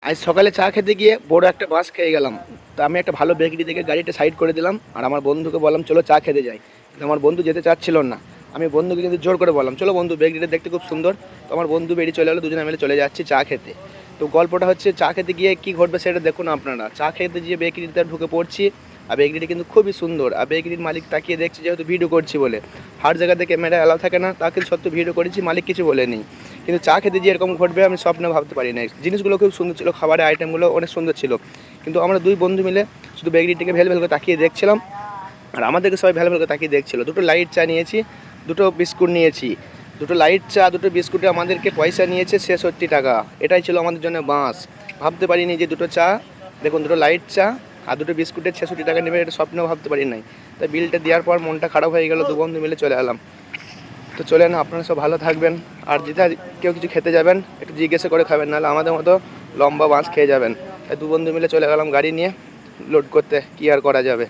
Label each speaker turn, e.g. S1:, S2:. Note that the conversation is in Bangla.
S1: আজ সকালে চা খেতে গিয়ে বড় একটা বাস খেয়ে গেলাম। তো আমি একটা ভালো বেকারি থেকে গাড়িটা সাইড করে দিলাম আর আমার বন্ধুকে বললাম চলো চা খেতে যাই। কিন্তু আমার বন্ধু যেতে চাচ্ছিল না। আমি বন্ধুকে কিন্তু জোর করে বললাম চলো বন্ধু, বেকারিটা দেখতে খুব সুন্দর। তো আমার বন্ধু বেরিয়ে চলে এলো, দুজনে মিলে চলে যাচ্ছি চা খেতে। তো গল্পটা হচ্ছে চা খেতে গিয়ে কী ঘটবে সেটা দেখুন আপনারা। চা খেতে গিয়ে বেকারিতে ঢুকে পড়ছি, আর বেকারিটা কিন্তু খুবই সুন্দর। আর বেকারির মালিক তাকিয়ে দেখছি যেহেতু ভিডিও করছি বলে, হার জায়গাতে ক্যামেরা অ্যালাউ থাকে না, তা কিন্তু সত্ত্বেও ভিডিও করেছি, মালিক কিছু বলেনি। কিন্তু চা খেতে যে এরকম ঘটবে আমি স্বপ্নে ভাবতে পারি নাই। জিনিসগুলো খুব সুন্দর ছিল, খাবারের আইটেমগুলো অনেক সুন্দর ছিল। কিন্তু আমরা দুই বন্ধু মিলে শুধু বেকারিটিকে ভেল ভেল করে তাকিয়ে দেখছিলাম, আর আমাদেরকে সবাই ভেল ভেল করে তাকিয়ে দেখছিল। দুটো লাইট চা নিয়েছি, দুটো বিস্কুট নিয়েছি। দুটো লাইট চা দুটো বিস্কুটে আমাদেরকে পয়সা নিয়েছে 66 টাকা। এটাই ছিল আমাদের জন্য বাঁশ। ভাবতে পারিনি যে দুটো চা, দেখুন দুটো লাইট চা আর দুটো বিস্কুটের 66 টাকা নেবে, এটা স্বপ্নেও ভাবতে পারি নাই। তাই বিলটা দেওয়ার পর মনটা খারাপ হয়ে গেল, দু বন্ধু মিলে চলে এলাম। তো চলেন, আপনারা সব ভালো থাকবেন। আর যেটা কেউ কিছু খেতে যাবেন একটু জিজ্ঞাসা করে খাবেন, নাহলে আমাদের মতো লম্বা বাঁশ খেয়ে যাবেন। তাই দু বন্ধু মিলে চলে গেলাম গাড়ি নিয়ে লোড করতে, কী আর করা যাবে।